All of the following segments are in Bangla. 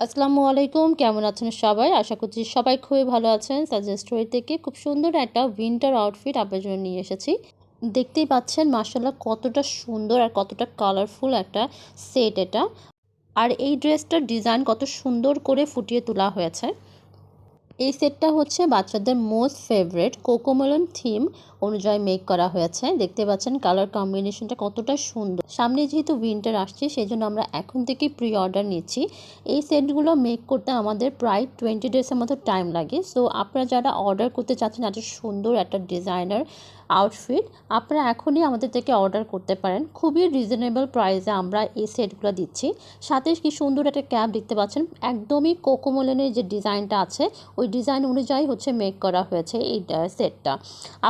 আসসালামু আলাইকুম, কেমন আছেন সবাই? আশা করছি সবাই খুবই ভালো আছেন। সাজেস্ট স্টোরি থেকে খুব সুন্দর একটা উইন্টার আউটফিট আপনার জন্য নিয়ে এসেছি। দেখতেই পাচ্ছেন মাশাআল্লাহ কতটা সুন্দর আর কতটা কালারফুল একটা সেট এটা। আর এই ড্রেসটার ডিজাইন কত সুন্দর করে ফুটিয়ে তোলা হয়েছে। এই সেটটা হচ্ছে বাচ্চাদের মোস্ট ফেভারিট কোকোমেলন থিম অনুযায়ী মেক করা হয়েছে। দেখতে পাচ্ছেন কালার কম্বিনেশনটা কতটা সুন্দর। সামনে যেহেতু উইন্টার আসছে সেই জন্য আমরা এখন থেকেই প্রি অর্ডার নিচ্ছি। এই সেটগুলো মেক করতে আমাদের প্রায় 20 ডেজের মতো টাইম লাগে। সো আপনারা যারা অর্ডার করতে চাচ্ছেন এত সুন্দর একটা ডিজাইনার আউটফিট, আপনারা এখনই আমাদের থেকে অর্ডার করতে পারেন। খুবই রিজনেবল প্রাইসে আমরা এই সেটগুলো দিচ্ছি। সাথে কি সুন্দর একটা ক্যাপ দেখতে পাচ্ছেন, একদমই কোকোমেলনের যে ডিজাইনটা আছে ওই ডিজাইন অনুযায়ী হচ্ছে মেক করা হয়েছে এই সেটটা।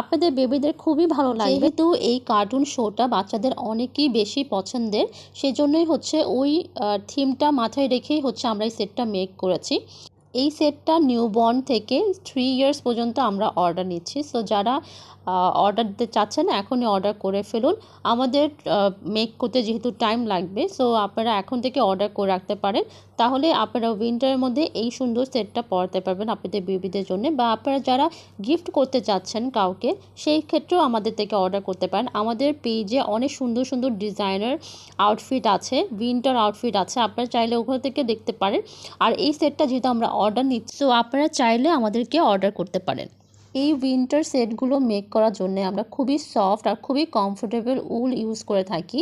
আপনাদের বেবিদের খুবই ভালো লাগবে। যেহেতু এই কার্টুন শোটা বাচ্চাদের অনেকই বেশি পছন্দের, সেজন্যই হচ্ছে ওই থিমটা মাথায় রেখেই হচ্ছে আমরা এই সেটটা মেক করেছি। এই সেটটা নিউবর্ন থেকে 3 ইয়ার্স পর্যন্ত আমরা অর্ডার নিচ্ছি। সো যারা অর্ডার দিতে চাচ্ছেন এখনই অর্ডার করে ফেলুন। আমাদের মেক করতে যেহেতু টাইম লাগবে, সো আপনারা এখন থেকে অর্ডার করে রাখতে পারেন। তাহলে আপনারা উইন্টারের মধ্যে এই সুন্দর সেটটা পরাতে পারবেন আপনাদের বেবিদের জন্য, বা আপনারা যারা গিফট করতে চাচ্ছেন কাউকে, সেই ক্ষেত্রেও আমাদের থেকে অর্ডার করতে পারেন। আমাদের পেজে অনেক সুন্দর সুন্দর ডিজাইনার আউটফিট আছে, উইন্টার আউটফিট আছে, আপনারা চাইলে ওখান থেকে দেখতে পারেন। আর এই সেটটা যেহেতু আমরা অর্ডার নিচ্ছি, সো আপনারা চাইলে আমাদেরকে অর্ডার করতে পারেন। এই উইন্টার সেটগুলো মেক করার জন্য আমরা খুবই সফট আর খুবই কমফোর্টেবল উল ইউজ করে থাকি।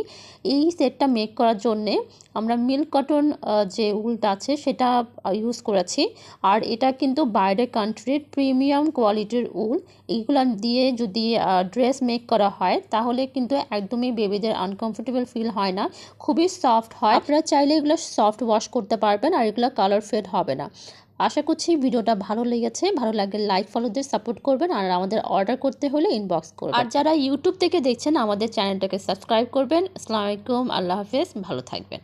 এই সেটটা মেক করার জন্যে আমরা মিল্ক কটন যে উলটা আছে সেটা ইউজ করেছি। আর এটা কিন্তু বাইরের কান্ট্রির প্রিমিয়াম কোয়ালিটির উল। এইগুলো দিয়ে যদি ড্রেস মেক করা হয় তাহলে কিন্তু একদমই বেবিদের আনকমফোর্টেবল ফিল হয় না, খুবই সফট হয়। আপনারা চাইলে এগুলো সফট ওয়াশ করতে পারবেন আর এগুলো কালার ফেড হবে না। আশা করছি ভিডিওটা ভালো লেগেছে। ভালো লাগলে লাইক ফলো দিয়ে সাপোর্ট করবেন, আর আমাদের অর্ডার করতে হলে ইনবক্স করবেন। আর যারা ইউটিউব থেকে দেখছেন আমাদের চ্যানেলটাকে সাবস্ক্রাইব করবেন। আসসালামু আলাইকুম, আল্লাহ হাফেজ, ভালো থাকবেন।